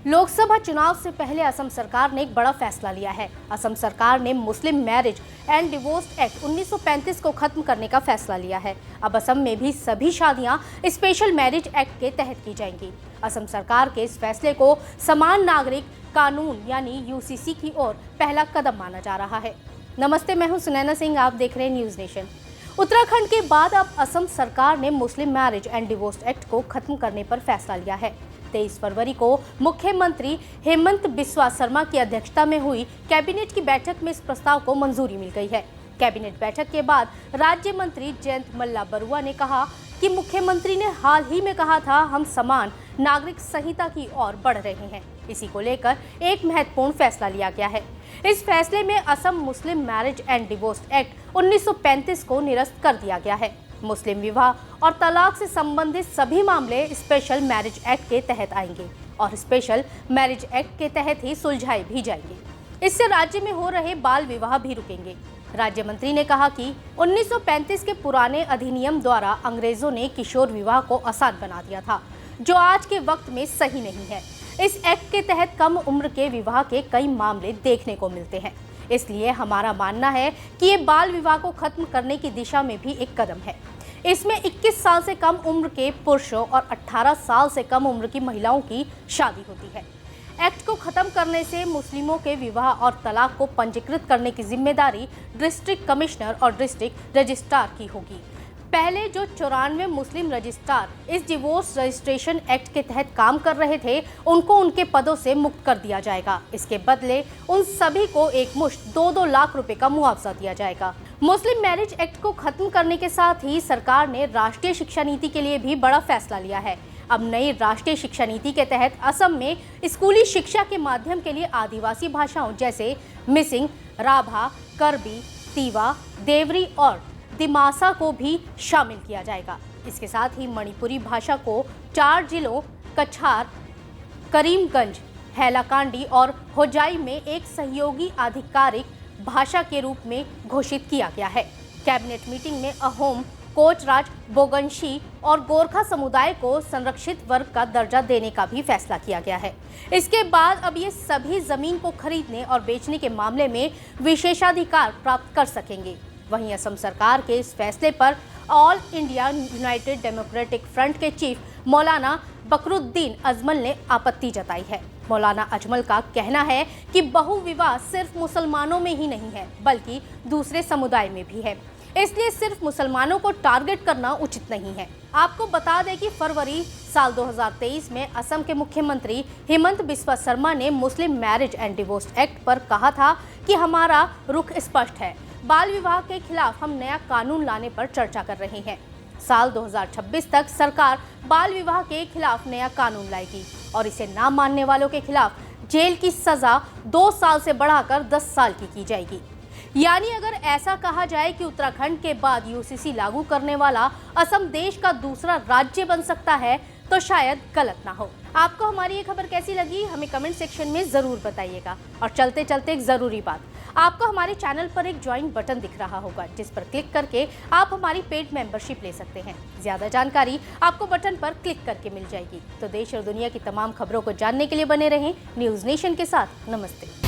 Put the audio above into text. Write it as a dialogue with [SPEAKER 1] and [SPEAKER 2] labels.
[SPEAKER 1] लोकसभा चुनाव से पहले असम सरकार ने एक बड़ा फैसला लिया है। असम सरकार ने मुस्लिम मैरिज एंड डिवोर्स एक्ट 1935 को खत्म करने का फैसला लिया है। अब असम में भी सभी शादियां स्पेशल मैरिज एक्ट के तहत की जाएंगी। असम सरकार के इस फैसले को समान नागरिक कानून यानी यूसीसी की ओर पहला कदम माना जा रहा है। नमस्ते, मैं हूं सुनैना सिंह, आप देख रहे हैं न्यूज नेशन। उत्तराखंड के बाद अब असम सरकार ने मुस्लिम मैरिज एंड डिवोर्स एक्ट को खत्म करने पर फैसला लिया है। 23 फरवरी को मुख्यमंत्री हेमंत बिस्वा शर्मा की अध्यक्षता में हुई कैबिनेट की बैठक में इस प्रस्ताव को मंजूरी मिल गई है। कैबिनेट बैठक के बाद राज्य मंत्री जयंत मल्ला बरुआ ने कहा कि मुख्यमंत्री ने हाल ही में कहा था हम समान नागरिक संहिता की ओर बढ़ रहे हैं। इसी को लेकर एक महत्वपूर्ण फैसला लिया गया है। इस फैसले में असम मुस्लिम मैरिज एंड डिवोर्स एक्ट 1935 को निरस्त कर दिया गया है। मुस्लिम विवाह और तलाक से संबंधित सभी मामले स्पेशल मैरिज एक्ट के तहत आएंगे और स्पेशल मैरिज एक्ट के तहत ही सुलझाए भी जाएंगे। इससे राज्य में हो रहे बाल विवाह भी रुकेंगे। राज्य मंत्री ने कहा कि 1935 के पुराने अधिनियम द्वारा अंग्रेजों ने किशोर विवाह को आसान बना दिया था, जो आज के वक्त में सही नहीं है। इस एक्ट के तहत कम उम्र के विवाह के कई मामले देखने को मिलते हैं। इसलिए हमारा मानना है कि ये बाल विवाह को खत्म करने की दिशा में भी एक कदम है। इसमें 21 साल से कम उम्र के पुरुषों और 18 साल से कम उम्र की महिलाओं की शादी होती है। एक्ट को खत्म करने से मुस्लिमों के विवाह और तलाक को पंजीकृत करने की जिम्मेदारी डिस्ट्रिक्ट कमिश्नर और डिस्ट्रिक्ट रजिस्ट्रार की होगी। पहले जो 94 मुस्लिम रजिस्ट्रार इस डिवोर्स रजिस्ट्रेशन एक्ट के तहत काम कर रहे थे, उनको उनके पदों से मुक्त कर दिया जाएगा। इसके बदले उन सभी को एक मुश्त 2-2 लाख रुपए का मुआवजा दिया जाएगा। मुस्लिम मैरिज एक्ट को खत्म करने के साथ ही सरकार ने राष्ट्रीय शिक्षा नीति के लिए भी बड़ा फैसला लिया है। अब नई राष्ट्रीय शिक्षा नीति के तहत असम में स्कूली शिक्षा के माध्यम के लिए आदिवासी भाषाओं जैसे मिसिंग, राभा, करबी, तीवा, देवरी और दिमासा को भी शामिल किया जाएगा। इसके साथ ही मणिपुरी भाषा को 4 जिलों कछार, करीमगंज, हैलाकांडी और होजाई में एक सहयोगी आधिकारिक भाषा के रूप में घोषित किया गया है। कैबिनेट मीटिंग में अहोम, कोचराज, बोगनशी और गोरखा समुदाय को संरक्षित वर्ग का दर्जा देने का भी फैसला किया गया है। इसके बाद अब ये सभी जमीन को खरीदने और बेचने के मामले में विशेषाधिकार प्राप्त कर सकेंगे। वहीं असम सरकार के इस फैसले पर all India United democratic front के चीफ मौलाना बकरुद्दीन अजमल ने आपत्ति जताई है। मौलाना अजमल का कहना है कि बहुविवाह सिर्फ मुसलमानों में ही नहीं है, बल्कि दूसरे समुदाय में भी है। इसलिए सिर्फ मुसलमानों को टारगेट करना उचित नहीं है। आपको बता दें कि फरवरी साल 2023 में असम के मुख्यमंत्री हेमंत बिस्वा शर्मा ने मुस्लिम मैरिज एंड डिवोर्स एक्ट पर कहा था कि हमारा रुख स्पष्ट है। बाल विवाह के खिलाफ हम नया कानून लाने पर चर्चा कर रहे हैं। साल 2026 तक सरकार बाल विवाह के खिलाफ नया कानून लाएगी और इसे ना मानने वालों के खिलाफ जेल की सजा 2 साल से बढ़ाकर 10 साल की जाएगी। यानी अगर ऐसा कहा जाए कि उत्तराखंड के बाद यूसीसी लागू करने वाला असम देश का दूसरा राज्य बन सकता है, तो शायद गलत ना हो। आपको हमारी ये खबर कैसी लगी, हमें कमेंट सेक्शन में जरूर बताइएगा। और चलते चलते एक जरूरी बात, आपको हमारे चैनल पर एक ज्वाइन बटन दिख रहा होगा, जिस पर क्लिक करके आप हमारी पेड मेंबरशिप ले सकते हैं। ज्यादा जानकारी आपको बटन पर क्लिक करके मिल जाएगी। तो देश और दुनिया की तमाम खबरों को जानने के लिए बने रहें न्यूज नेशन के साथ। नमस्ते।